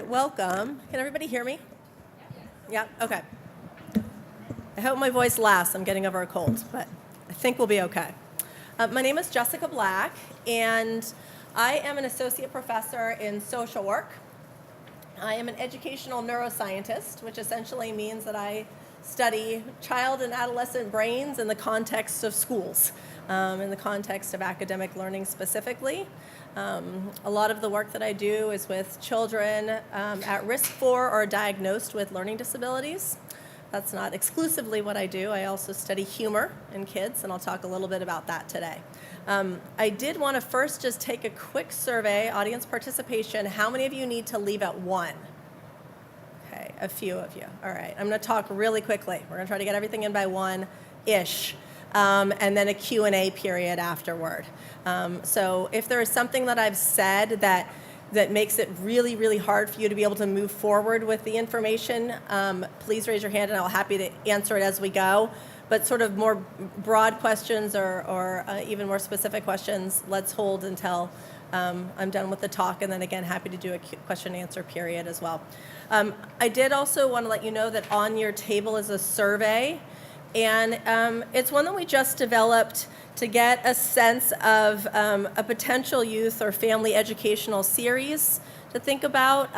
welcome. Can everybody hear me? Yeah, okay. I hope my voice lasts. I'm getting over a cold, but I think we'll be okay. My name is Jessica Black, and I am an associate professor in social work. I am an educational neuroscientist, which essentially means that I study child and adolescent brains in the context of schools, in the context of academic learning specifically. A lot of the work that I do is with children at risk for or diagnosed with learning disabilities. That's not exclusively what I do. I also study humor in kids, and I'll talk a little bit about that today. I did want to first just take a quick survey, audience participation. How many of you need to leave at 1? Okay, a few of you. All right, I'm going to talk really quickly. We're going to try to get everything in by 1-ish, and then a Q&A period afterward. So if there is something that I've said that makes it really, really hard for you to be able to move forward with the information, please raise your hand and I'll be happy to answer it as we go. But sort of more broad questions or even more specific questions, let's hold until I'm done with the talk, and then again, happy to do a question and answer period as well. I did also want to let you know that on your table is a survey, and it's one that we just developed to get a sense of a potential youth or family educational series to think about.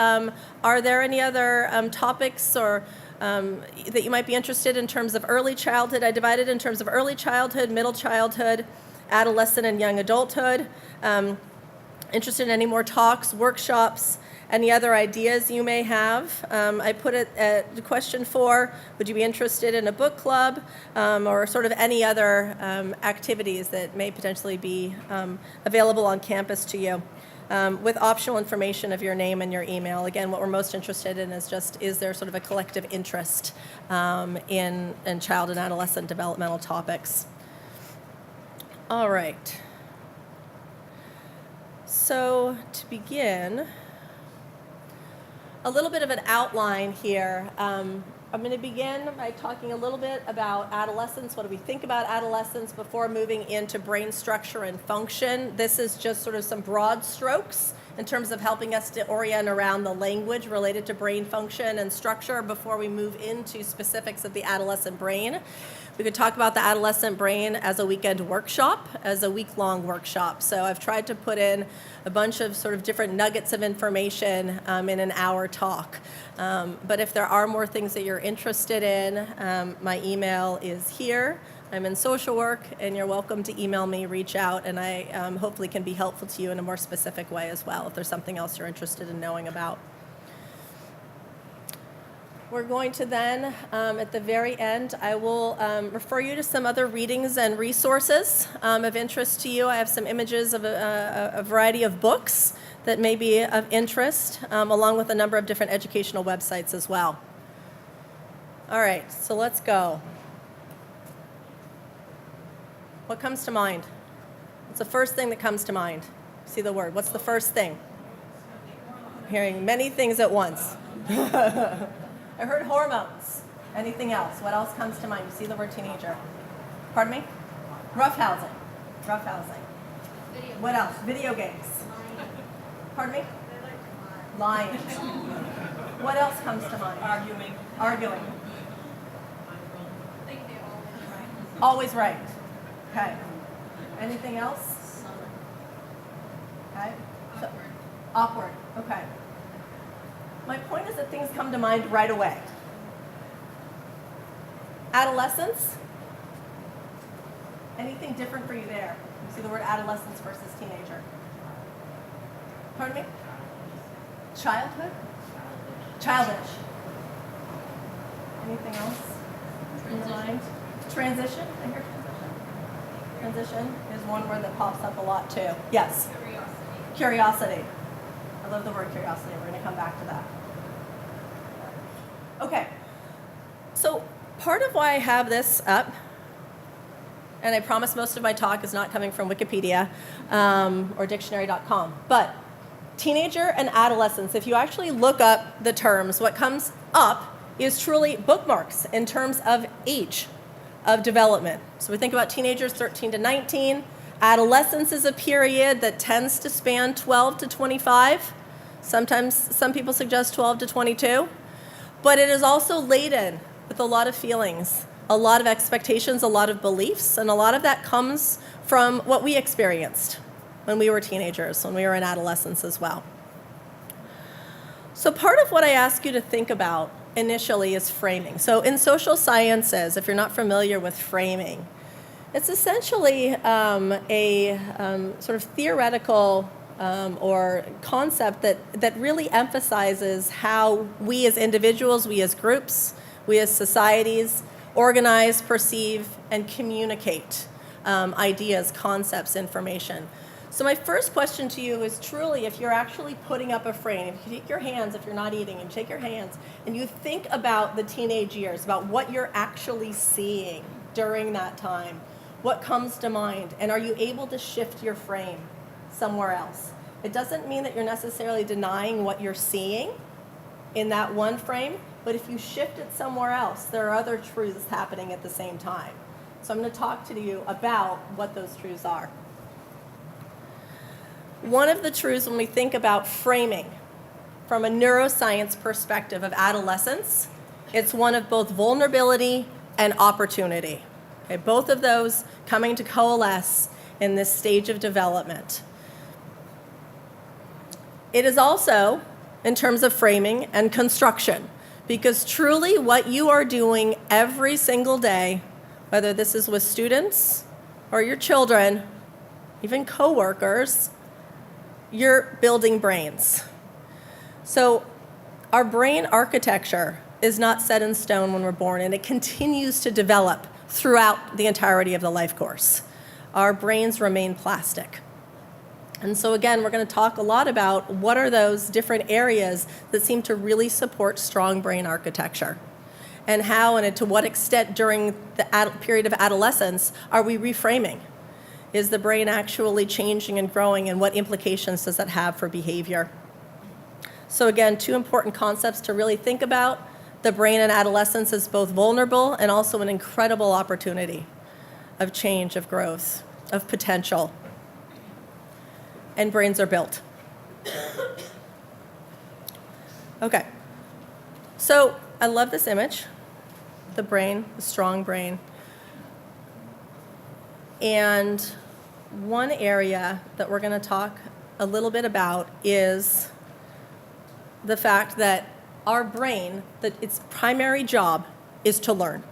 Are there any other topics or that you might be interested in terms of early childhood? I divided in terms of early childhood, middle childhood, adolescent and young adulthood. Interested in any more talks, workshops, any other ideas you may have. I put it at question 4, would you be interested in a book club or sort of any other activities that may potentially be available on campus to you, with optional information of your name and your email. Again, what we're most interested in is just, is there sort of a collective interest in child and adolescent developmental topics? All right. So to begin, a little bit of an outline here. I'm going to begin by talking a little bit about adolescence. What do we think about adolescence before moving into brain structure and function? This is just sort of some broad strokes in terms of helping us to orient around the language related to brain function and structure before we move into specifics of the adolescent brain. We could talk about the adolescent brain as a weekend workshop, as a week-long workshop. So I've tried to put in a bunch of sort of different nuggets of information in an hour talk. But if there are more things that you're interested in, my email is here. I'm in social work, and you're welcome to email me, reach out, and I hopefully can be helpful to you in a more specific way as well if there's something else you're interested in knowing about. We're going to then, at the very end, I will refer you to some other readings and resources of interest to you. I have some images of a variety of books that may be of interest, along with a number of different educational websites as well. All right, so let's go. What comes to mind? What's the first thing that comes to mind? See the word. What's the first thing? Hearing many things at once. I heard hormones. Anything else? What else comes to mind? You see the word teenager. Pardon me? Roughhousing. Roughhousing. What else? Video games. Pardon me? Lying. What else comes to mind? Arguing. Always right. Okay. Anything else? Okay. Awkward. Okay. My point is that things come to mind right away. Adolescence? Anything different for you there? You see the word adolescence versus teenager. Pardon me? Childhood? Childish. Anything else in your mind? Transition? I hear transition. Transition is one word that pops up a lot too. Yes? Curiosity. I love the word curiosity. We're going to come back to that. Okay. So part of why I have this up, and I promise most of my talk is not coming from Wikipedia or dictionary.com, but teenager and adolescence, if you actually look up the terms, what comes up is truly bookmarks in terms of age of development. So we think about teenagers 13 to 19. Adolescence is a period that tends to span 12 to 25. Sometimes some people suggest 12 to 22. But it is also laden with a lot of feelings, a lot of expectations, a lot of beliefs, and a lot of that comes from what we experienced when we were teenagers, when we were in adolescence as well. So part of what I ask you to think about initially is framing. So in social sciences, if you're not familiar with framing, it's essentially a sort of theoretical or concept that really emphasizes how we as individuals, we as groups, we as societies organize, perceive, and communicate ideas, concepts, information. So my first question to you is truly, if you're actually putting up a frame, if you take your hands, if you're not eating, and take your hands, and you think about the teenage years, about what you're actually seeing during that time, what comes to mind, and are you able to shift your frame somewhere else? It doesn't mean that you're necessarily denying what you're seeing in that one frame, but if you shift it somewhere else, there are other truths happening at the same time. So I'm going to talk to you about what those truths are. One of the truths when we think about framing from a neuroscience perspective of adolescence, it's one of both vulnerability and opportunity. Okay, both of those coming to coalesce in this stage of development. It is also, in terms of framing and construction, because truly what you are doing every single day, whether this is with students or your children, even coworkers, you're building brains. So our brain architecture is not set in stone when we're born, and it continues to develop throughout the entirety of the life course. Our brains remain plastic. And so again, we're going to talk a lot about what are those different areas that seem to really support strong brain architecture, and how and to what extent during the period of adolescence are we reframing? Is the brain actually changing and growing, and what implications does that have for behavior? So again, two important concepts to really think about. The brain in adolescence is both vulnerable and also an incredible opportunity of change, of growth, of potential. And brains are built. Okay. So I love this image, the brain, the strong brain. And one area that we're going to talk a little bit about is the fact that our brain, that its primary job is to learn.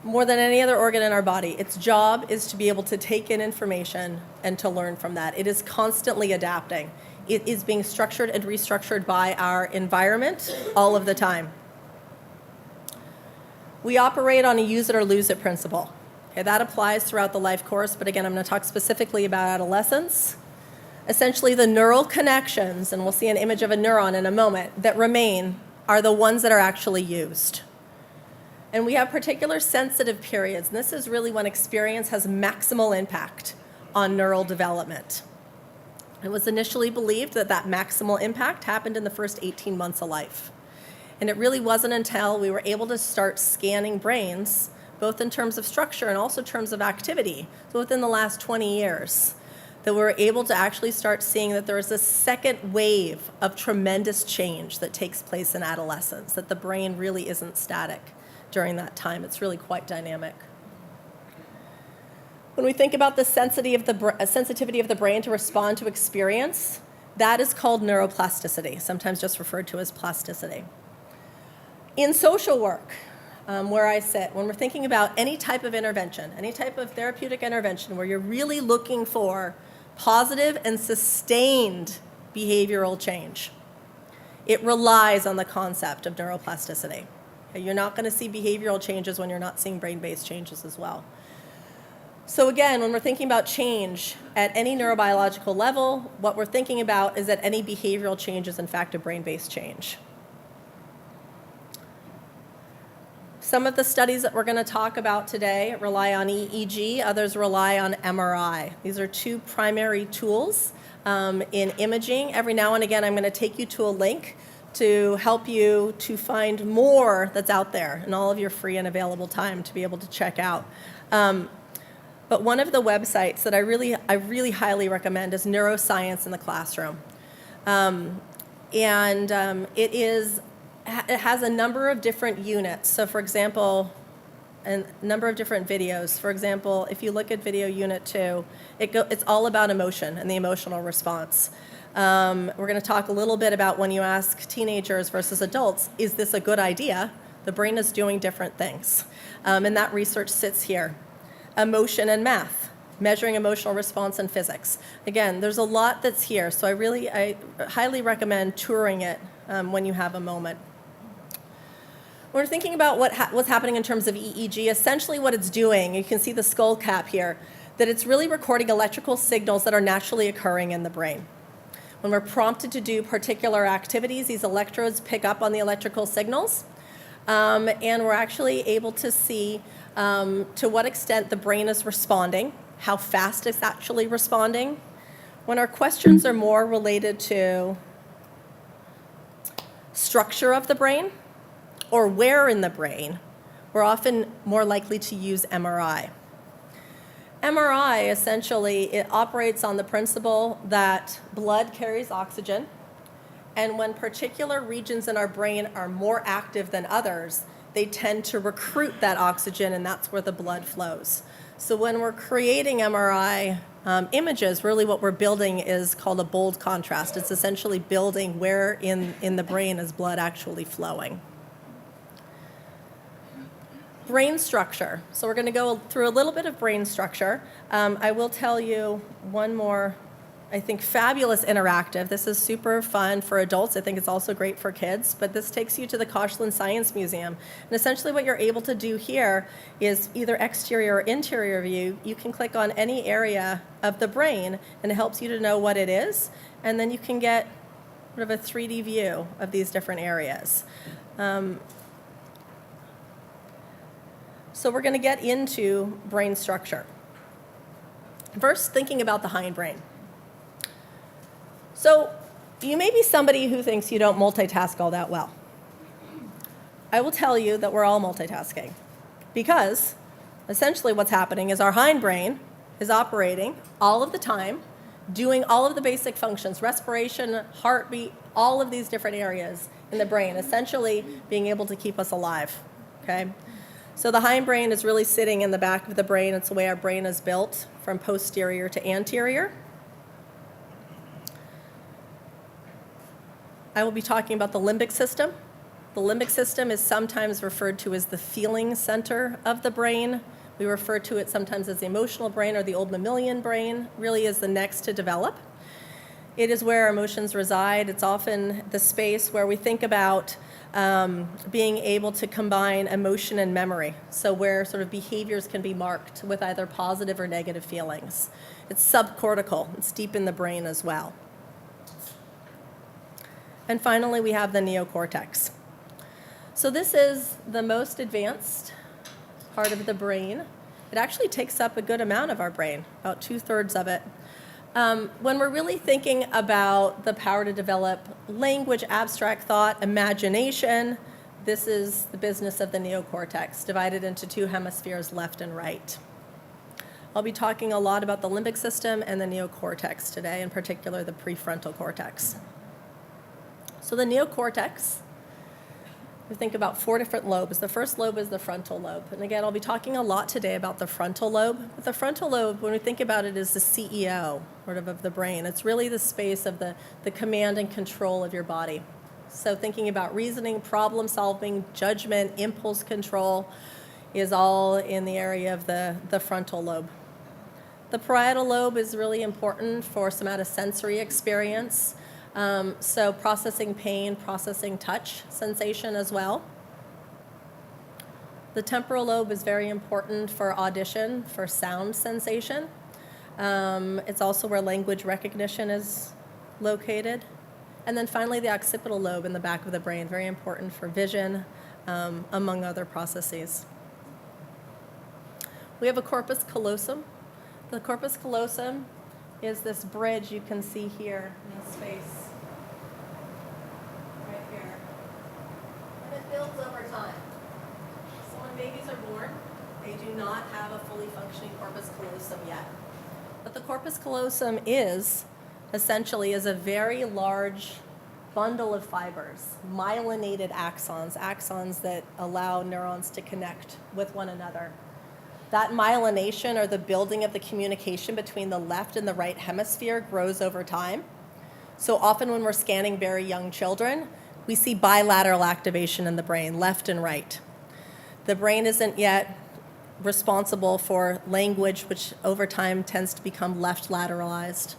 More than any other organ in our body, its job is to be able to take in information and to learn from that. It is constantly adapting. It is being structured and restructured by our environment all of the time. We operate on a use it or lose it principle. Okay, that applies throughout the life course, but again, I'm going to talk specifically about adolescence. Essentially, the neural connections, and we'll see an image of a neuron in a moment, that remain are the ones that are actually used. And we have particular sensitive periods, and this is really when experience has maximal impact on neural development. It was initially believed that that maximal impact happened in the first 18 months of life. And it really wasn't until we were able to start scanning brains, both in terms of structure and also terms of activity, so within the last 20 years, that we were able to actually start seeing that there is a second wave of tremendous change that takes place in adolescence, that the brain really isn't static during that time. It's really quite dynamic. When we think about the sensitivity of the brain to respond to experience, that is called neuroplasticity, sometimes just referred to as plasticity. In social work, where I sit, when we're thinking about any type of intervention, any type of therapeutic intervention where you're really looking for positive and sustained behavioral change, it relies on the concept of neuroplasticity. You're not going to see behavioral changes when you're not seeing brain-based changes as well. So again, when we're thinking about change at any neurobiological level, what we're thinking about is that any behavioral change is in fact a brain-based change. Some of the studies that we're going to talk about today rely on EEG, others rely on MRI. These are two primary tools in imaging. Every now and again, I'm going to take you to a link to help you to find more that's out there in all of your free and available time to be able to check out. But one of the websites that I really highly recommend is Neuroscience in the Classroom. It has a number of different units. So for example, a number of different videos. For example, if you look at video unit 2, it's all about emotion and the emotional response. We're going to talk a little bit about when you ask teenagers versus adults, is this a good idea? The brain is doing different things. And that research sits here. Emotion and math, measuring emotional response in physics. Again, there's a lot that's here, so I highly recommend touring it when you have a moment. When we're thinking about what's happening in terms of EEG, essentially what it's doing, you can see the skull cap here, that it's really recording electrical signals that are naturally occurring in the brain. When we're prompted to do particular activities, these electrodes pick up on the electrical signals, and we're actually able to see to what extent the brain is responding, how fast it's actually responding. When our questions are more related to structure of the brain or where in the brain, we're often more likely to use MRI. MRI, essentially, it operates on the principle that blood carries oxygen, and when particular regions in our brain are more active than others, they tend to recruit that oxygen, and that's where the blood flows. So when we're creating MRI images, really what we're building is called a bold contrast. It's essentially building where in the brain is blood actually flowing. Brain structure. So we're going to go through a little bit of brain structure. I will tell you one more, I think, fabulous interactive. This is super fun for adults. I think it's also great for kids. But this takes you to the Koshland Science Museum. And essentially what you're able to do here is either exterior or interior view. You can click on any area of the brain, and it helps you to know what it is. And then you can get sort of a 3D view of these different areas. So we're going to get into brain structure. First, thinking about the hindbrain. So you may be somebody who thinks you don't multitask all that well. I will tell you that we're all multitasking because essentially what's happening is our hindbrain is operating all of the time, doing all of the basic functions, respiration, heartbeat, all of these different areas in the brain, essentially being able to keep us alive, okay? So the hindbrain is really sitting in the back of the brain. It's the way our brain is built from posterior to anterior. I will be talking about the limbic system. The limbic system is sometimes referred to as the feeling center of the brain. We refer to it sometimes as the emotional brain or the old mammalian brain, really is the next to develop. It is where emotions reside. It's often the space where we think about being able to combine emotion and memory, so where sort of behaviors can be marked with either positive or negative feelings. It's subcortical. It's deep in the brain as well. And finally, we have the neocortex. So this is the most advanced part of the brain. It actually takes up a good amount of our brain, about 2/3 of it. When we're really thinking about the power to develop language, abstract thought, imagination, this is the business of the neocortex, divided into 2 hemispheres, left and right. I'll be talking a lot about the limbic system and the neocortex today, in particular the prefrontal cortex. So the neocortex, we think about 4 different lobes. The first lobe is the frontal lobe. And again, I'll be talking a lot today about the frontal lobe. But the frontal lobe, when we think about it, is the CEO sort of the brain. It's really the space of the command and control of your body. So thinking about reasoning, problem solving, judgment, impulse control is all in the area of the frontal lobe. The parietal lobe is really important for somatosensory experience. So processing pain, processing touch sensation as well. The temporal lobe is very important for audition, for sound sensation. It's also where language recognition is located. And then finally, the occipital lobe in the back of the brain, very important for vision, among other processes. We have a corpus callosum. The corpus callosum is this bridge you can see here in the space. Right here. And it builds over time. So when babies are born, they do not have a fully functioning corpus callosum yet. But the corpus callosum is essentially is a very large bundle of fibers, myelinated axons that allow neurons to connect with one another. That myelination, or the building of the communication between the left and the right hemisphere, grows over time. So often when we're scanning very young children, we see bilateral activation in the brain, left and right. The brain isn't yet responsible for language, which over time tends to become left lateralized.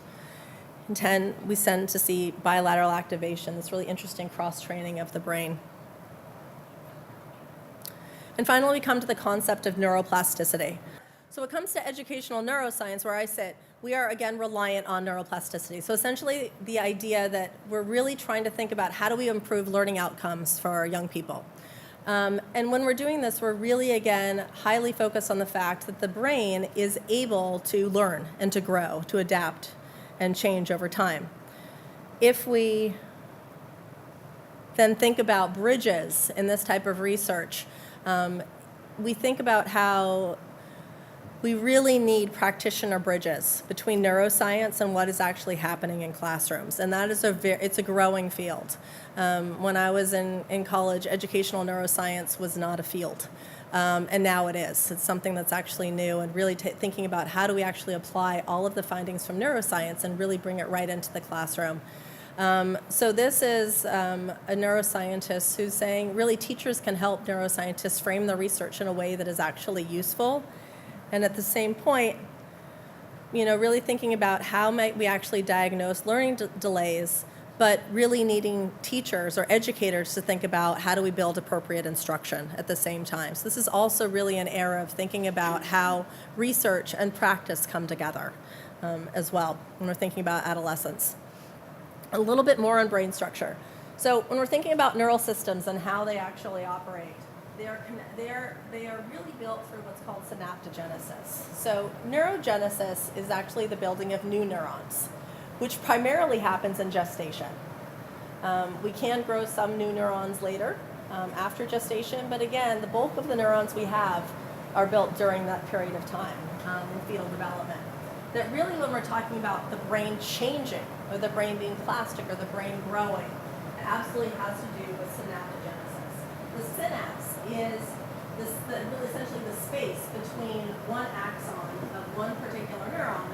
We tend to see bilateral activation, this really interesting cross-training of the brain. And finally, we come to the concept of neuroplasticity. So when it comes to educational neuroscience, where I sit, we are, again, reliant on neuroplasticity. So essentially, the idea that we're really trying to think about how do we improve learning outcomes for our young people. And when we're doing this, we're really, again, highly focused on the fact that the brain is able to learn and to grow, to adapt and change over time. If we then think about bridges in this type of research, we think about how we really need practitioner bridges between neuroscience and what is actually happening in classrooms, and that is it's a growing field. When I was in college, educational neuroscience was not a field, and now it is. It's something that's actually new, and really thinking about how do we actually apply all of the findings from neuroscience and really bring it right into the classroom. So this is a neuroscientist who's saying really teachers can help neuroscientists frame the research in a way that is actually useful. And at the same point, really thinking about how might we actually diagnose learning delays, but really needing teachers or educators to think about how do we build appropriate instruction at the same time. So this is also really an era of thinking about how research and practice come together as well when we're thinking about adolescence. A little bit more on brain structure. So when we're thinking about neural systems and how they actually operate, they are really built through what's called synaptogenesis. So neurogenesis is actually the building of new neurons, which primarily happens in gestation. We can grow some new neurons later after gestation, but again, the bulk of the neurons we have are built during that period of time in fetal development. That really when we're talking about the brain changing, or the brain being plastic, or the brain growing, it absolutely has to do with synaptogenesis. The synapse is really essentially the space between one axon of one particular neuron,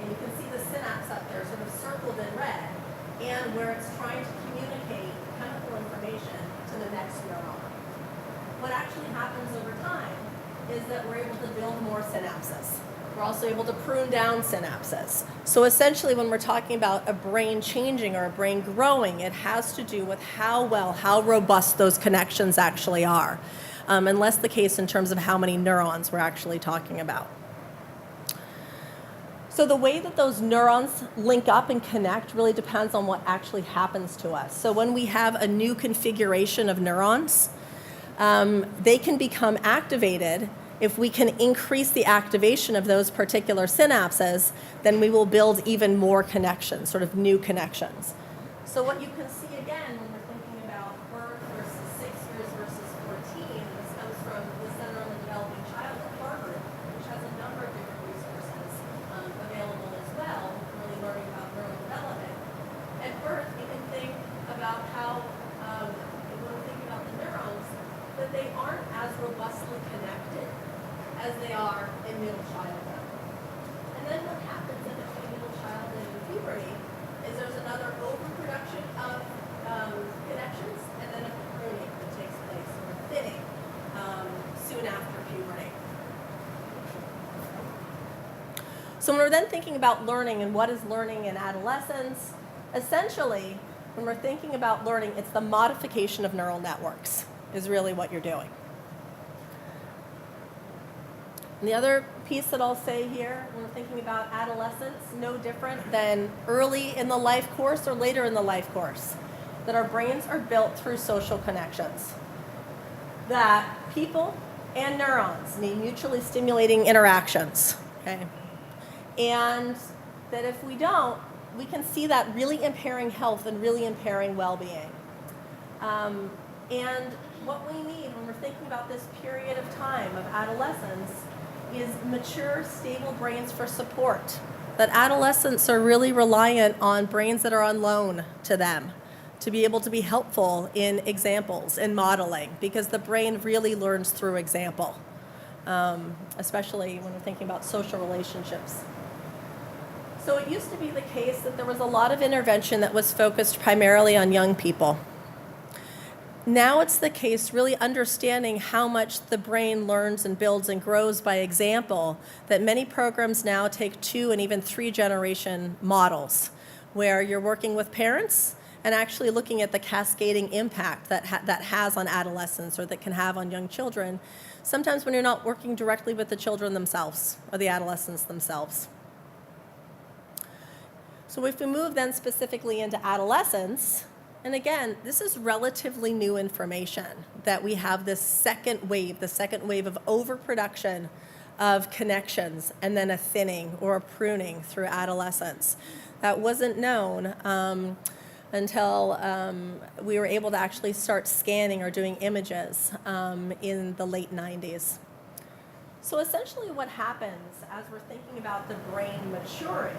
and you can see the synapse up there sort of circled in red, and where it's trying to communicate chemical information to the next neuron. What actually happens over time is that we're able to build more synapses. We're also able to prune down synapses. So essentially when we're talking about a brain changing or a brain growing, it has to do with how robust those connections actually are, and less the case in terms of how many neurons we're actually talking about. So the way that those neurons link up and connect really depends on what actually happens to us. So when we have a new configuration of neurons, they can become activated. If we can increase the activation of those particular synapses, then we will build even more connections, sort of new connections. So what you can see again when we're thinking about birth versus 6 years versus 14, this comes from the Center on the Developing Child at Harvard, which has a number of different resources available as well, really learning about neurodevelopment. At birth, we can think about how, when we think about the neurons, that they aren't as robustly connected as they are in middle childhood. And then what happens in between middle childhood and puberty is there's another overproduction of connections and then a pruning that takes place, or a thinning soon after puberty. So when we're then thinking about learning and what is learning in adolescence, essentially when we're thinking about learning, it's the modification of neural networks is really what you're doing. And the other piece that I'll say here, when we're thinking about adolescence, no different than early in the life course or later in the life course, that our brains are built through social connections. That people and neurons need mutually stimulating interactions, okay? And that if we don't, we can see that really impairing health and really impairing well-being. And what we need when we're thinking about this period of time of adolescence is mature, stable brains for support that adolescents are really reliant on brains that are on loan to them to be able to be helpful in examples and modeling, because the brain really learns through example, especially when we're thinking about social relationships. So it used to be the case that there was a lot of intervention that was focused primarily on young people. Now it's the case really understanding how much the brain learns and builds and grows by example, that many programs now take 2 and even 3 generation models, where you're working with parents and actually looking at the cascading impact that has on adolescents or that can have on young children, sometimes when you're not working directly with the children themselves or the adolescents themselves. So if we move then specifically into adolescence, and again, this is relatively new information, that we have this second wave of overproduction of connections and then a thinning or a pruning through adolescence. That wasn't known until we were able to actually start scanning or doing images in the late 90s. So essentially what happens as we're thinking about the brain maturing,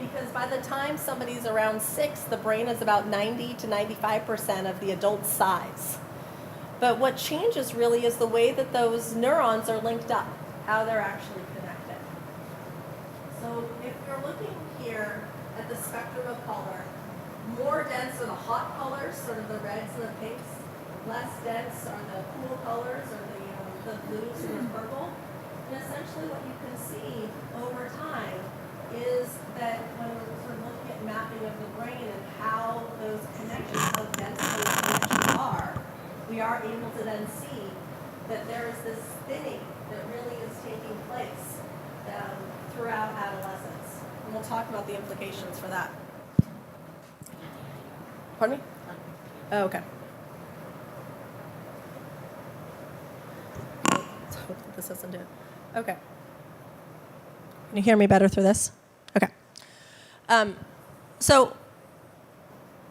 because by the time somebody's around 6, the brain is about 90 to 95% of the adult size. But what changes really is the way that those neurons are linked up, how they're actually connected. So if you're looking here at the spectrum of color, more dense are the hot colors, sort of the reds and the pinks. Less dense are the cool colors, or the blues and the purple. And essentially what you can see over time is that when we're sort of looking at mapping of the brain and how those connections, how dense those connections are, we are able to then see that there is this thinning that really is taking place throughout adolescence. And we'll talk about the implications for that. Pardon me? Oh, okay. Let's hope that this doesn't do it. Okay. Can you hear me better through this? Okay. So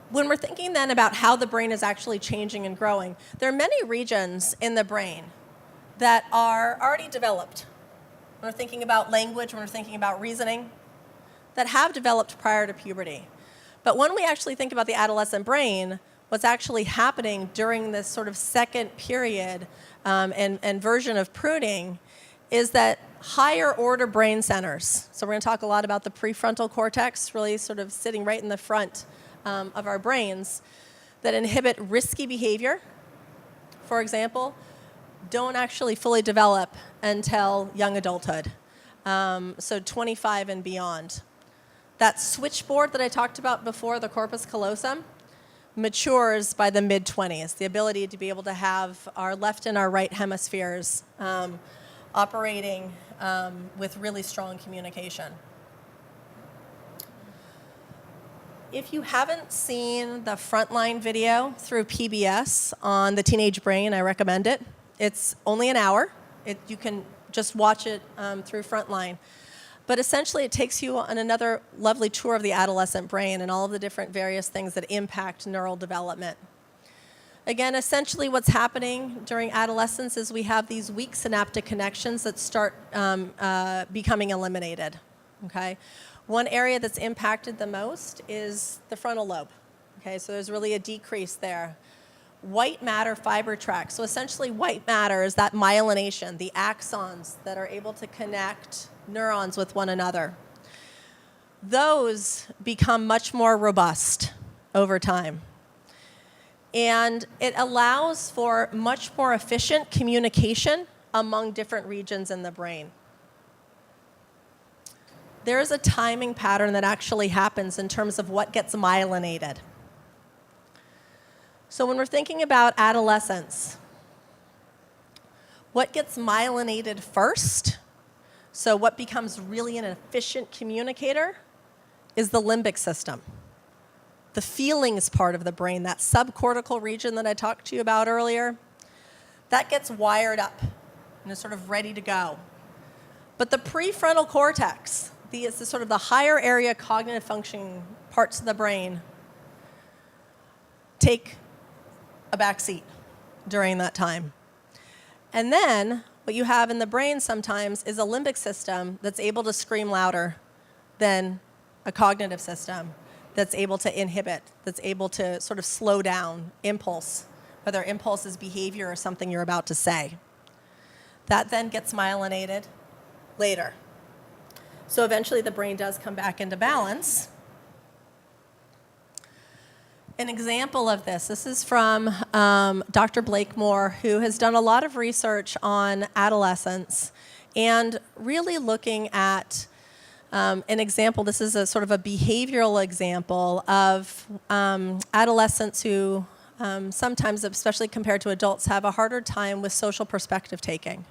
when we're thinking then about how the brain is actually changing and growing, there are many regions in the brain that are already developed. When we're thinking about language, when we're thinking about reasoning, that have developed prior to puberty. But when we actually think about the adolescent brain, what's actually happening during this sort of second period and version of pruning is that higher order brain centers, so we're going to talk a lot about the prefrontal cortex, really sort of sitting right in the front of our brains, that inhibit risky behavior, for example, don't actually fully develop until young adulthood, so 25 and beyond. That switchboard that I talked about before, the corpus callosum, matures by the mid-20s, the ability to be able to have our left and our right hemispheres operating with really strong communication. If you haven't seen the Frontline video through PBS on the teenage brain, I recommend it. It's only an hour. You can just watch it through Frontline. But essentially, it takes you on another lovely tour of the adolescent brain and all of the different various things that impact neural development. Again, essentially what's happening during adolescence is we have these weak synaptic connections that start becoming eliminated, okay? One area that's impacted the most is the frontal lobe, okay? So there's really a decrease there. White matter fiber tracts. So essentially white matter is that myelination, the axons that are able to connect neurons with one another. Those become much more robust over time. And it allows for much more efficient communication among different regions in the brain. There is a timing pattern that actually happens in terms of what gets myelinated. So when we're thinking about adolescence, what gets myelinated first, so what becomes really an efficient communicator, is the limbic system. The feelings part of the brain, that subcortical region that I talked to you about earlier, that gets wired up and is sort of ready to go. But the prefrontal cortex, the sort of the higher area cognitive functioning parts of the brain, take a back seat during that time. And then what you have in the brain sometimes is a limbic system that's able to scream louder than a cognitive system that's able to inhibit, that's able to sort of slow down impulse, whether impulse is behavior or something you're about to say. That then gets myelinated later. So eventually the brain does come back into balance. An example of this is from Dr. Blakemore, who has done a lot of research on adolescence and really looking at an example. This is a sort of a behavioral example of adolescents who sometimes, especially compared to adults, have a harder time with social perspective taking.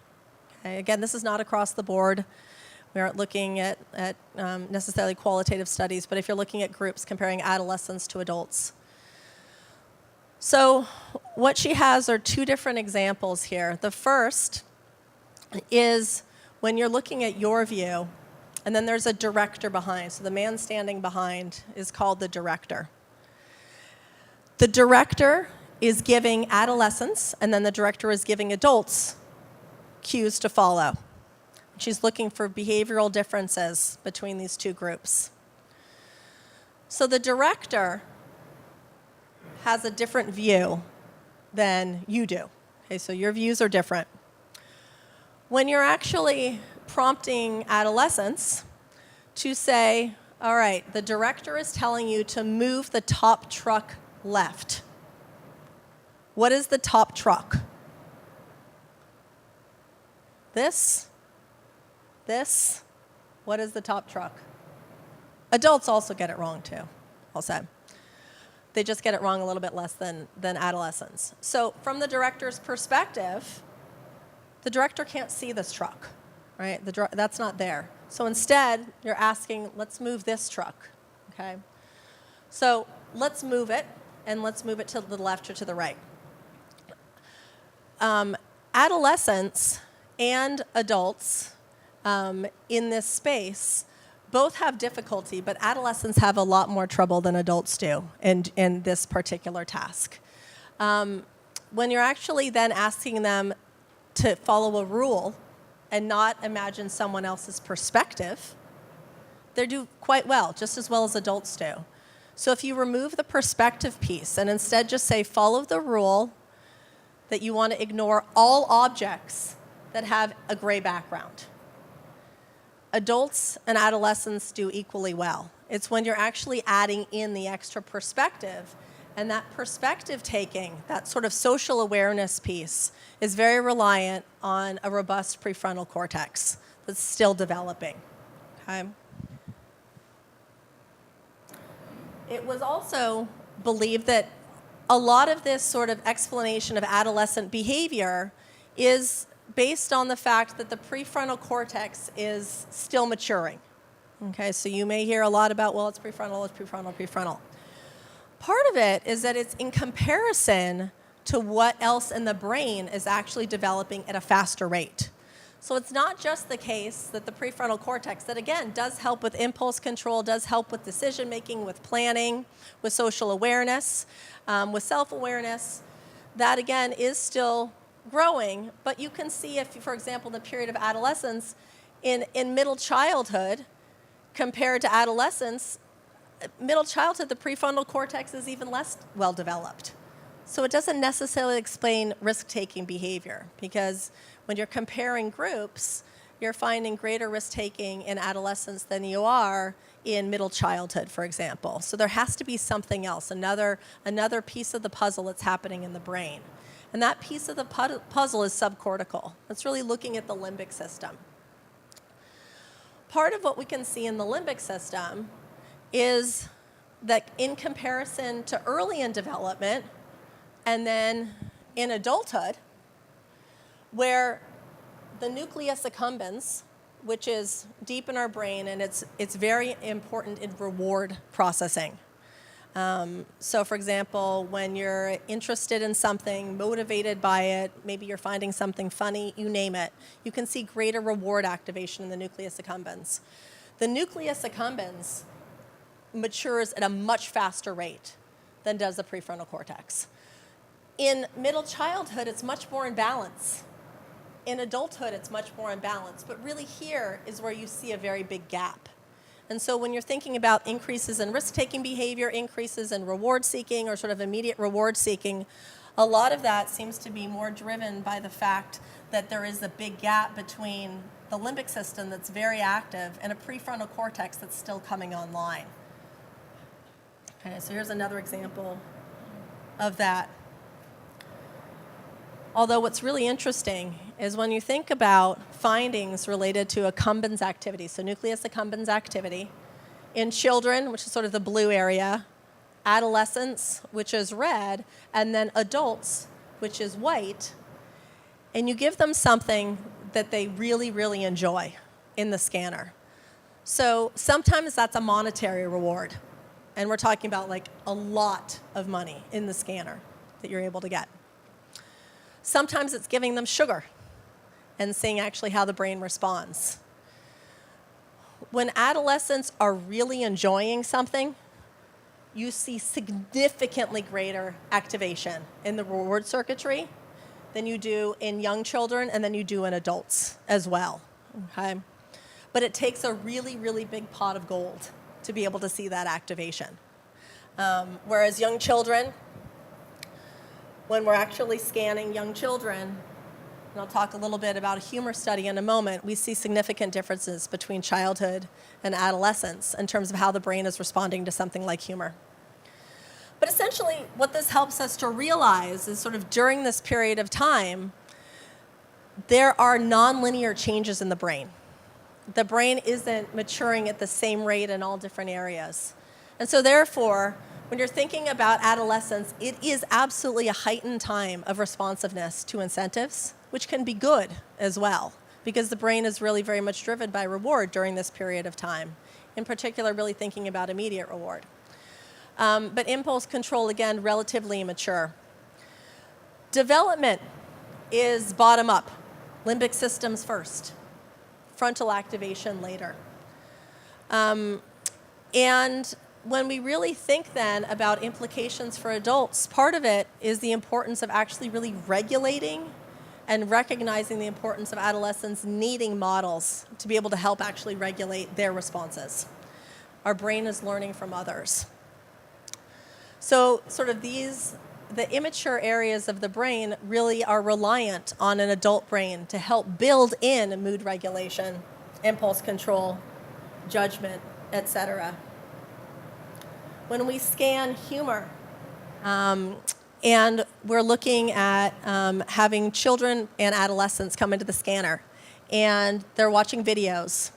Okay? Again, this is not across the board. We aren't looking at necessarily qualitative studies, but if you're looking at groups comparing adolescents to adults. So what she has are two different examples here. The first is when you're looking at your view, and then there's a director behind. So the man standing behind is called the director. The director is giving adolescents, and then the director is giving adults cues to follow. She's looking for behavioral differences between these two groups. So the director has a different view than you do. Okay, so your views are different. When you're actually prompting adolescents to say, all right, the director is telling you to move the top truck left. What is the top truck? This? What is the top truck? Adults also get it wrong too, I'll say. They just get it wrong a little bit less than adolescents. So from the director's perspective, the director can't see this truck, right? That's not there. So instead, you're asking, let's move this truck, okay? So let's move it, and let's move it to the left or to the right. Adolescents and adults in this space both have difficulty, but adolescents have a lot more trouble than adults do in this particular task. When you're actually then asking them to follow a rule and not imagine someone else's perspective, they do quite well, just as well as adults do. So if you remove the perspective piece and instead just say, follow the rule that you want to ignore all objects that have a gray background. Adults and adolescents do equally well. It's when you're actually adding in the extra perspective, and that perspective taking, that sort of social awareness piece, is very reliant on a robust prefrontal cortex that's still developing. Okay? It was also believed that a lot of this sort of explanation of adolescent behavior is based on the fact that the prefrontal cortex is still maturing. Okay, so you may hear a lot about, well, it's prefrontal. Part of it is that it's in comparison to what else in the brain is actually developing at a faster rate. So it's not just the case that the prefrontal cortex, that again, does help with impulse control, does help with decision making, with planning, with social awareness, with self-awareness, that again is still growing, but you can see if, for example, the period of adolescence in middle childhood compared to adolescence, middle childhood, the prefrontal cortex is even less well developed. So it doesn't necessarily explain risk-taking behavior, because when you're comparing groups, you're finding greater risk-taking in adolescence than you are in middle childhood, for example. So there has to be something else, another piece of the puzzle that's happening in the brain. And that piece of the puzzle is subcortical. It's really looking at the limbic system. Part of what we can see in the limbic system is that in comparison to early in development and then in adulthood, where the nucleus accumbens, which is deep in our brain, and it's very important in reward processing. So for example, when you're interested in something, motivated by it, maybe you're finding something funny, you name it, you can see greater reward activation in the nucleus accumbens. The nucleus accumbens matures at a much faster rate than does the prefrontal cortex. In middle childhood, it's much more in balance. In adulthood, it's much more in balance. But really here is where you see a very big gap. And so when you're thinking about increases in risk-taking behavior, increases in reward-seeking or sort of immediate reward-seeking, a lot of that seems to be more driven by the fact that there is a big gap between the limbic system that's very active and a prefrontal cortex that's still coming online. Okay, so here's another example of that. Although what's really interesting is when you think about findings related to accumbens activity, so nucleus accumbens activity, in children, which is sort of the blue area, adolescents, which is red, and then adults, which is white, and you give them something that they really, really enjoy in the scanner. So sometimes that's a monetary reward, and we're talking about like a lot of money in the scanner that you're able to get. Sometimes it's giving them sugar and seeing actually how the brain responds. When adolescents are really enjoying something, you see significantly greater activation in the reward circuitry than you do in young children and than you do in adults as well. Okay? But it takes a really, really big pot of gold to be able to see that activation. Whereas young children, when we're actually scanning young children, and I'll talk a little bit about a humor study in a moment, we see significant differences between childhood and adolescence in terms of how the brain is responding to something like humor. But essentially, what this helps us to realize is sort of during this period of time, there are nonlinear changes in the brain. The brain isn't maturing at the same rate in all different areas. And so therefore, when you're thinking about adolescence, it is absolutely a heightened time of responsiveness to incentives, which can be good as well, because the brain is really very much driven by reward during this period of time, in particular really thinking about immediate reward. But impulse control, again, relatively immature. Development is bottom up. Limbic systems first. Frontal activation later. And when we really think then about implications for adults, part of it is the importance of actually really regulating and recognizing the importance of adolescents needing models to be able to help actually regulate their responses. Our brain is learning from others. So sort of the immature areas of the brain really are reliant on an adult brain to help build in mood regulation, impulse control, judgment, etc. When we scan humor, and we're looking at having children and adolescents come into the scanner, and they're watching videos.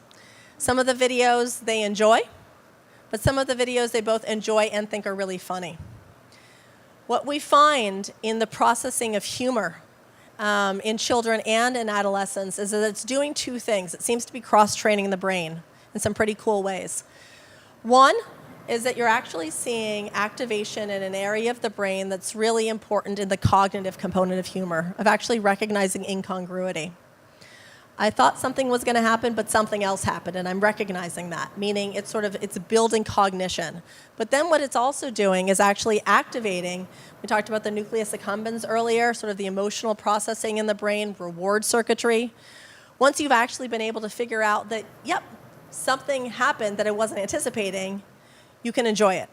Some of the videos they enjoy, but some of the videos they both enjoy and think are really funny. What we find in the processing of humor in children and in adolescents is that it's doing two things. It seems to be cross-training the brain in some pretty cool ways. One is that you're actually seeing activation in an area of the brain that's really important in the cognitive component of humor, of actually recognizing incongruity. I thought something was going to happen, but something else happened, and I'm recognizing that, meaning it's building cognition. But then what it's also doing is actually activating, we talked about the nucleus accumbens earlier, sort of the emotional processing in the brain, reward circuitry. Once you've actually been able to figure out that, yep, something happened that I wasn't anticipating, you can enjoy it.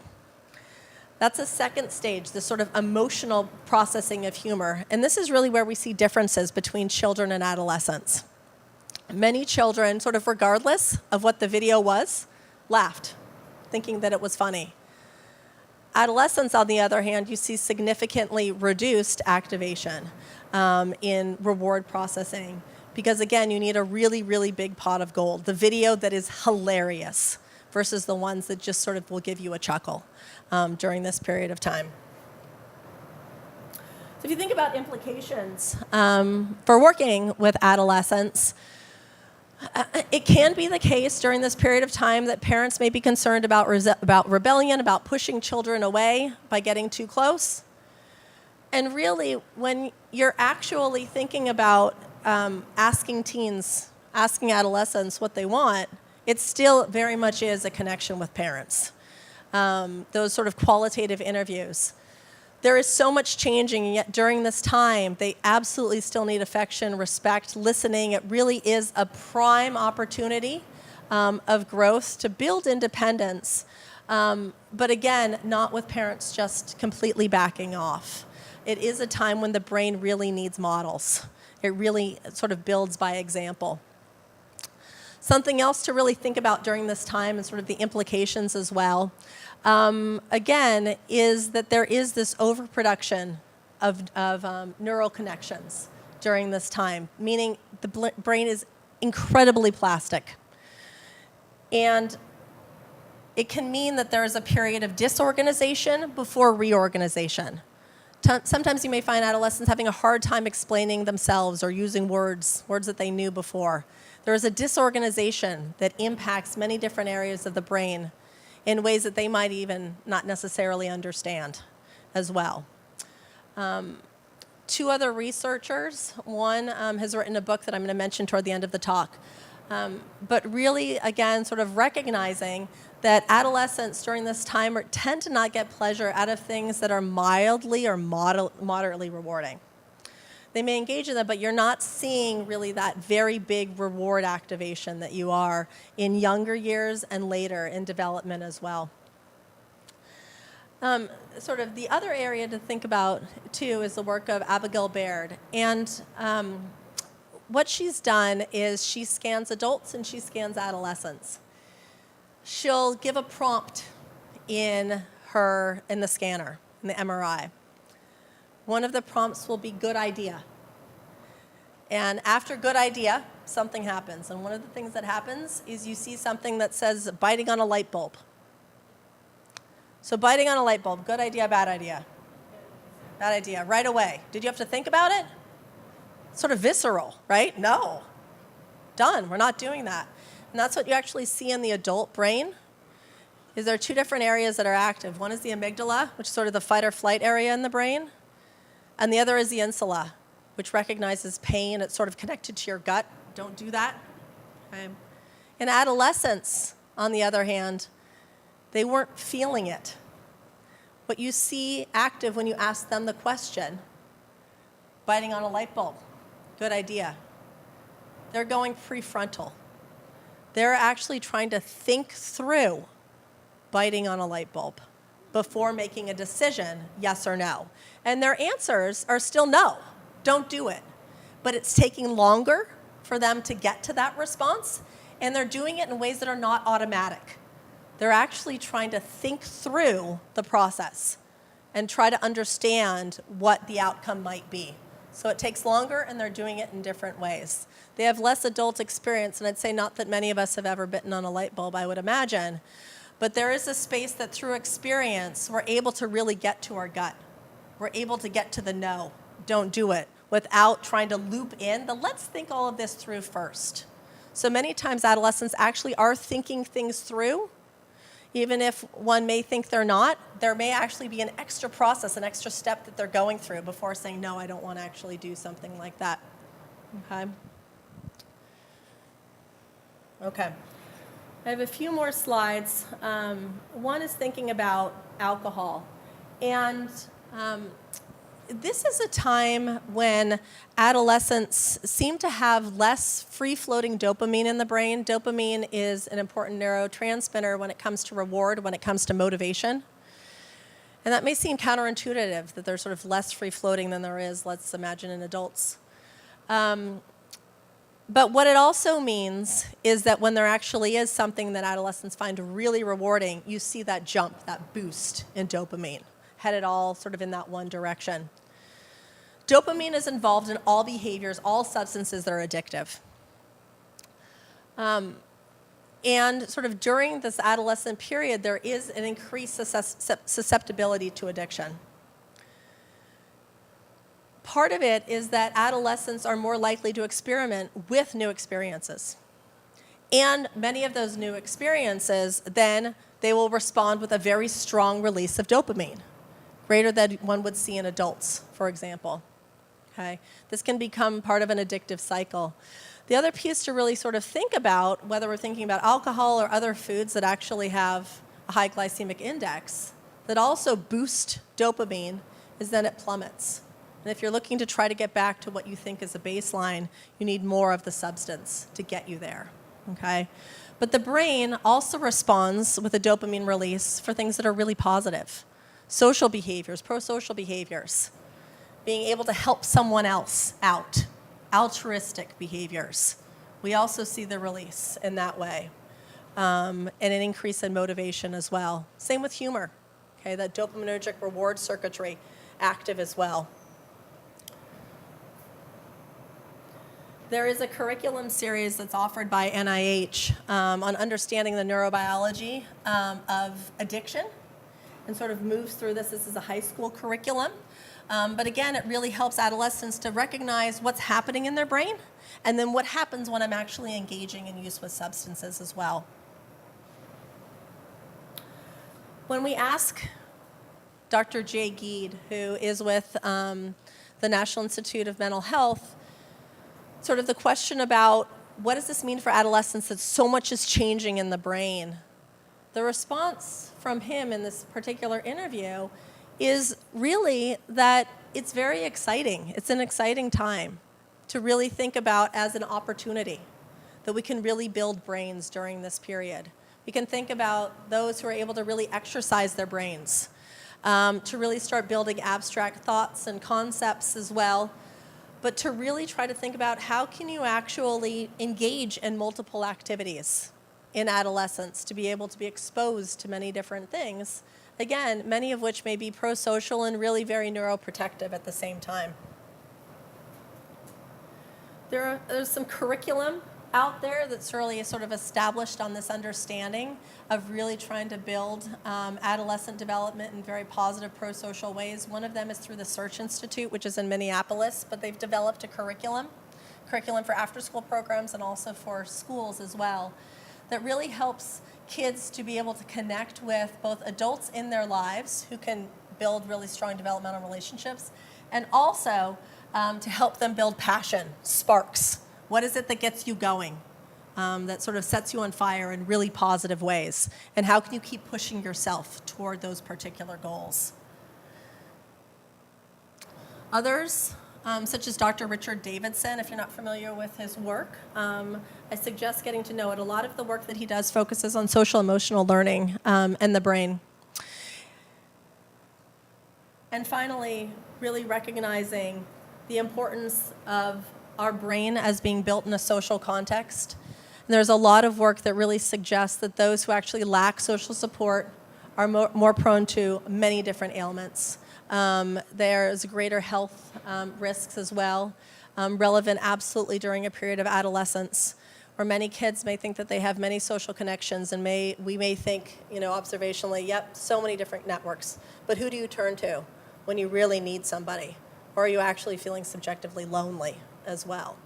That's a second stage, this sort of emotional processing of humor. And this is really where we see differences between children and adolescents. Many children, sort of regardless of what the video was, laughed, thinking that it was funny. Adolescents, on the other hand, you see significantly reduced activation in reward processing because, again, you need a really, really big pot of gold. The video that is hilarious versus the ones that just sort of will give you a chuckle during this period of time. So if you think about implications for working with adolescents, it can be the case during this period of time that parents may be concerned about rebellion, about pushing children away by getting too close. And really, when you're actually thinking about asking adolescents what they want, it still very much is a connection with parents. Those sort of qualitative interviews. There is so much changing, and yet during this time, they absolutely still need affection, respect, listening. It really is a prime opportunity of growth to build independence, but again, not with parents just completely backing off. It is a time when the brain really needs models. It really sort of builds by example. Something else to really think about during this time and sort of the implications as well, again, is that there is this overproduction of neural connections during this time, meaning the brain is incredibly plastic. And it can mean that there is a period of disorganization before reorganization. Sometimes you may find adolescents having a hard time explaining themselves or using words that they knew before. There is a disorganization that impacts many different areas of the brain in ways that they might even not necessarily understand as well. Two other researchers, one has written a book that I'm going to mention toward the end of the talk, but really, again, sort of recognizing that adolescents during this time tend to not get pleasure out of things that are mildly or moderately rewarding. They may engage in them, but you're not seeing really that very big reward activation that you are in younger years and later in development as well. Sort of the other area to think about, too, is the work of Abigail Baird. And what she's done is she scans adults and she scans adolescents. She'll give a prompt in the scanner, in the MRI. One of the prompts will be good idea. And after good idea, something happens. And one of the things that happens is you see something that says biting on a light bulb. So biting on a light bulb, good idea, bad idea? Bad idea, right away. Did you have to think about it? Sort of visceral, right? No. Done, we're not doing that. And that's what you actually see in the adult brain, is there are two different areas that are active. One is the amygdala, which is sort of the fight or flight area in the brain, and the other is the insula, which recognizes pain. It's sort of connected to your gut. Don't do that. Okay. In adolescents, on the other hand, they weren't feeling it. What you see active when you ask them the question, biting on a light bulb, good idea. They're going prefrontal. They're actually trying to think through biting on a light bulb before making a decision, yes or no. And their answers are still no, don't do it. But it's taking longer for them to get to that response, and they're doing it in ways that are not automatic. They're actually trying to think through the process and try to understand what the outcome might be. So it takes longer, and they're doing it in different ways. They have less adult experience, and I'd say not that many of us have ever bitten on a light bulb, I would imagine. But there is a space that through experience, we're able to really get to our gut. We're able to get to the no, don't do it, without trying to loop in the let's think all of this through first. So many times adolescents actually are thinking things through. Even if one may think they're not, there may actually be an extra process, an extra step that they're going through before saying, no, I don't want to actually do something like that. Okay. I have a few more slides. One is thinking about alcohol. And this is a time when adolescents seem to have less free-floating dopamine in the brain. Dopamine is an important neurotransmitter when it comes to reward, when it comes to motivation. And that may seem counterintuitive, that there's sort of less free-floating than there is, let's imagine, in adults. But what it also means is that when there actually is something that adolescents find really rewarding, you see that jump, that boost in dopamine, headed all sort of in that one direction. Dopamine is involved in all behaviors, all substances that are addictive. And sort of during this adolescent period, there is an increased susceptibility to addiction. Part of it is that adolescents are more likely to experiment with new experiences. And many of those new experiences, then they will respond with a very strong release of dopamine, greater than one would see in adults, for example. Okay? This can become part of an addictive cycle. The other piece to really sort of think about, whether we're thinking about alcohol or other foods that actually have a high glycemic index, that also boost dopamine, is then it plummets. And if you're looking to try to get back to what you think is a baseline, you need more of the substance to get you there. okay? But the brain also responds with a dopamine release for things that are really positive. Social behaviors, pro-social behaviors, being able to help someone else out, altruistic behaviors. We also see the release in that way, and an increase in motivation as well. Same with humor, okay? That dopaminergic reward circuitry active as well. There is a curriculum series that's offered by NIH on understanding the neurobiology of addiction, and sort of moves through this. This is a high school curriculum. But again, it really helps adolescents to recognize what's happening in their brain, and then what happens when I'm actually engaging in use with substances as well. When we ask Dr. Jay Geed, who is with the National Institute of Mental Health, sort of the question about what does this mean for adolescents that so much is changing in the brain, the response from him in this particular interview is really that it's very exciting. It's an exciting time to really think about as an opportunity that we can really build brains during this period. We can think about those who are able to really exercise their brains, to really start building abstract thoughts and concepts as well, but to really try to think about how can you actually engage in multiple activities in adolescence to be able to be exposed to many different things, again, many of which may be pro-social and really very neuroprotective at the same time. There's some curriculum out there that's really sort of established on this understanding of really trying to build adolescent development in very positive pro-social ways. One of them is through the Search Institute, which is in Minneapolis, but they've developed a curriculum for after-school programs and also for schools as well, that really helps kids to be able to connect with both adults in their lives who can build really strong developmental relationships, and also to help them build passion, sparks. What is it that gets you going, that sort of sets you on fire in really positive ways? And how can you keep pushing yourself toward those particular goals? Others, such as Dr. Richard Davidson, if you're not familiar with his work, I suggest getting to know it. A lot of the work that he does focuses on social emotional learning and the brain. And finally, really recognizing the importance of our brain as being built in a social context. And there's a lot of work that really suggests that those who actually lack social support are more prone to many different ailments. There's greater health risks as well, relevant absolutely during a period of adolescence, where many kids may think that they have many social connections, and we may think, observationally, yep, so many different networks. But who do you turn to when you really need somebody? Or are you actually feeling subjectively lonely as well?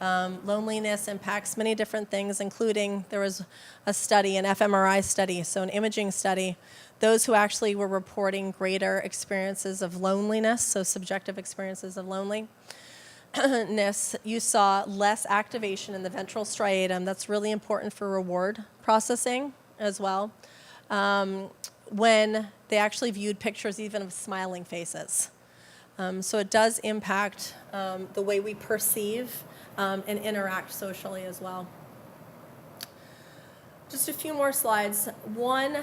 Loneliness impacts many different things, including there was a study, an fMRI study, so an imaging study. Those who actually were reporting greater experiences of loneliness, so subjective experiences of loneliness, you saw less activation in the ventral striatum. That's really important for reward processing as well, when they actually viewed pictures even of smiling faces. So it does impact the way we perceive and interact socially as well. Just a few more slides. One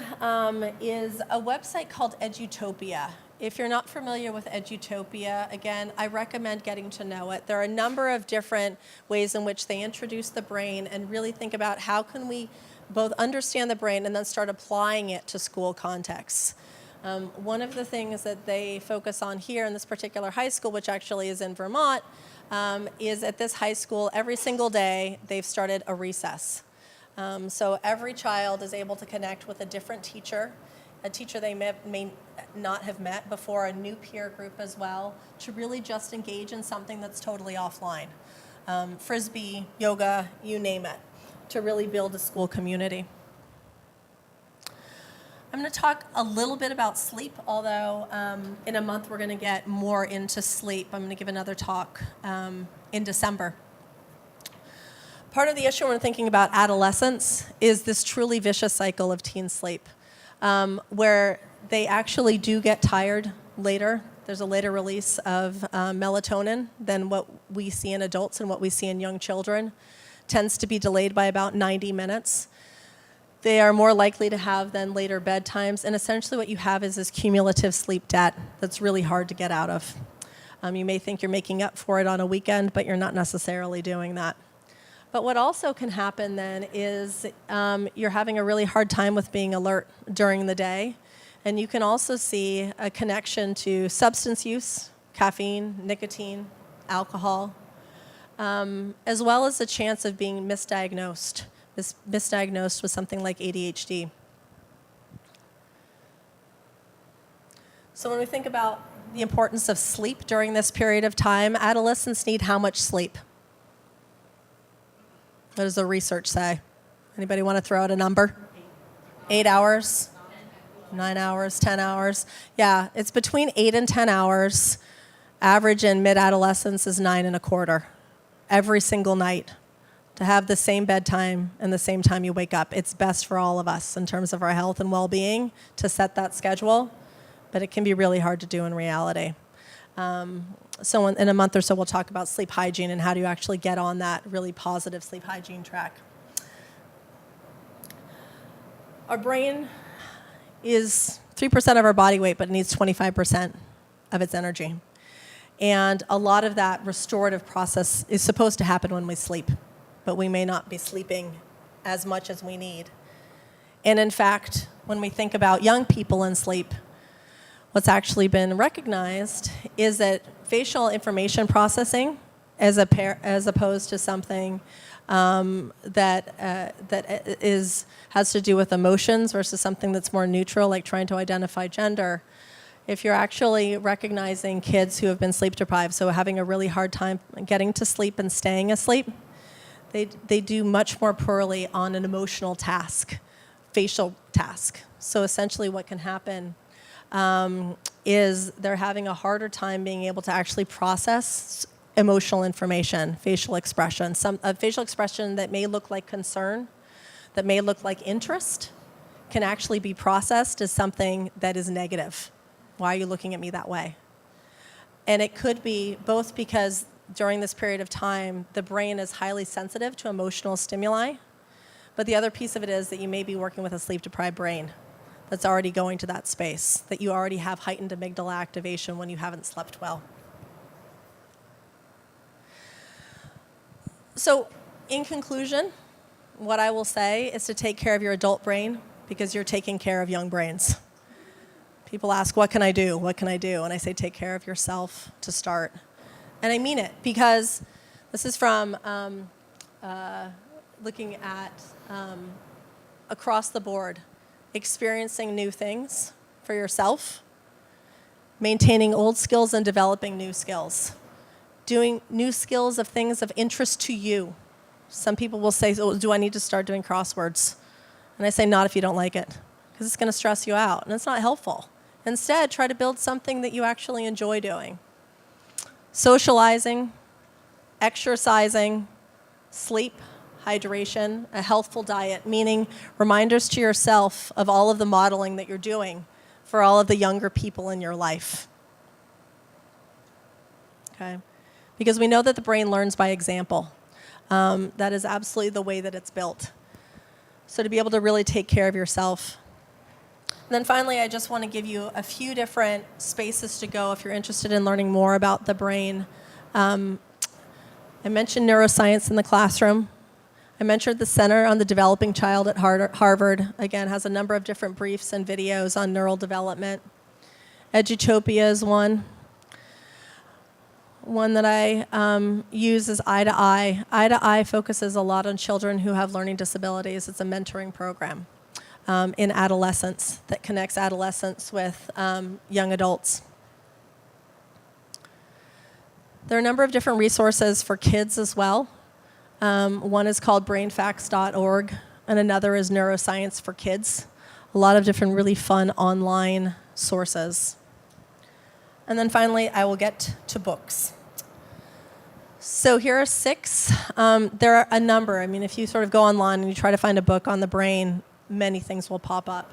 is a website called Edutopia. If you're not familiar with Edutopia, again, I recommend getting to know it. There are a number of different ways in which they introduce the brain and really think about how can we both understand the brain and then start applying it to school contexts. One of the things that they focus on here in this particular high school, which actually is in Vermont, is at this high school, every single day, they've started a recess. So every child is able to connect with a different teacher, a teacher they may not have met before, a new peer group as well, to really just engage in something that's totally offline. Frisbee, yoga, you name it, to really build a school community. I'm going to talk a little bit about sleep, although in a month we're going to get more into sleep. I'm going to give another talk in December. Part of the issue when we're thinking about adolescence is this truly vicious cycle of teen sleep, where they actually do get tired later. There's a later release of melatonin than what we see in adults and what we see in young children. tends to be delayed by about 90 minutes. They are more likely to have then later bedtimes, and essentially what you have is this cumulative sleep debt that's really hard to get out of. You may think you're making up for it on a weekend, but you're not necessarily doing that. But what also can happen then is you're having a really hard time with being alert during the day, and you can also see a connection to substance use, caffeine, nicotine, alcohol, as well as the chance of being misdiagnosed with something like ADHD. So when we think about the importance of sleep during this period of time, adolescents need how much sleep? What does the research say? Anybody want to throw out a number? 8 hours? 9 hours? 10 hours? Yeah, it's between 8 and 10 hours. Average in mid-adolescence is 9.25 every single night. To have the same bedtime and the same time you wake up. It's best for all of us in terms of our health and well-being to set that schedule, but it can be really hard to do in reality. So in a month or so, we'll talk about sleep hygiene and how do you actually get on that really positive sleep hygiene track. Our brain is 3% of our body weight, but it needs 25% of its energy. And a lot of that restorative process is supposed to happen when we sleep, but we may not be sleeping as much as we need. And in fact, when we think about young people in sleep, what's actually been recognized is that facial information processing, as opposed to something that has to do with emotions versus something that's more neutral, like trying to identify gender. If you're actually recognizing kids who have been sleep deprived, so having a really hard time getting to sleep and staying asleep, they do much more poorly on an emotional task, facial task. So essentially what can happen is they're having a harder time being able to actually process emotional information, facial expression. A facial expression that may look like concern, that may look like interest, can actually be processed as something that is negative. Why are you looking at me that way? And it could be both because during this period of time, the brain is highly sensitive to emotional stimuli, but the other piece of it is that you may be working with a sleep-deprived brain that's already going to that space, that you already have heightened amygdala activation when you haven't slept well. So, in conclusion, what I will say is to take care of your adult brain because you're taking care of young brains. People ask, what can I do? What can I do? And I say, take care of yourself to start. And I mean it because this is from looking at across the board, experiencing new things for yourself, maintaining old skills and developing new skills, doing new skills of things of interest to you. Some people will say, oh, do I need to start doing crosswords? And I say, not if you don't like it, because it's going to stress you out, and it's not helpful. Instead, try to build something that you actually enjoy doing. Socializing, exercising, sleep, hydration, a healthful diet, meaning reminders to yourself of all of the modeling that you're doing for all of the younger people in your life. Okay? Because we know that the brain learns by example. That is absolutely the way that it's built. So to be able to really take care of yourself. And then finally, I just want to give you a few different spaces to go if you're interested in learning more about the brain. I mentioned neuroscience in the classroom. I mentioned the Center on the Developing Child at Harvard. Again, has a number of different briefs and videos on neural development. Edutopia is one. One that I use is Eye to Eye. Eye to Eye focuses a lot on children who have learning disabilities. It's a mentoring program in adolescence that connects adolescents with young adults. There are a number of different resources for kids as well. One is called brainfacts.org, and another is Neuroscience for Kids. A lot of different really fun online sources. And then finally, I will get to books. So here are 6. There are a number. I mean, if you sort of go online and you try to find a book on the brain, many things will pop up.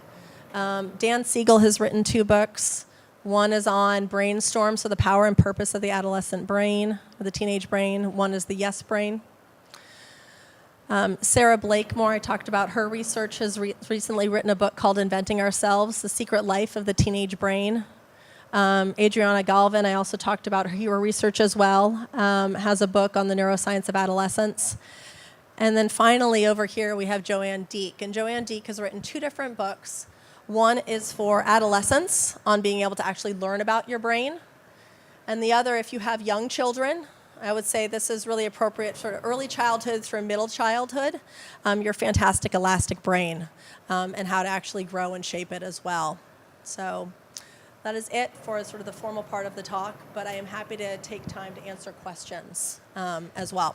Dan Siegel has written 2 books. One is on brainstorm, so the power and purpose of the adolescent brain, or the teenage brain. One is the Yes Brain. Sarah Blakemore, I talked about her research, has recently written a book called Inventing Ourselves, The Secret Life of the Teenage Brain. Adriana Galvin, I also talked about her research as well, has a book on the neuroscience of adolescence. And then finally over here we have Joanne Deek. And Joanne Deek has written 2 different books. One is for adolescents on being able to actually learn about your brain. And the other, if you have young children, I would say this is really appropriate sort of early childhood through middle childhood, your fantastic elastic brain, and how to actually grow and shape it as well. So that is it for sort of the formal part of the talk, but I am happy to take time to answer questions as well.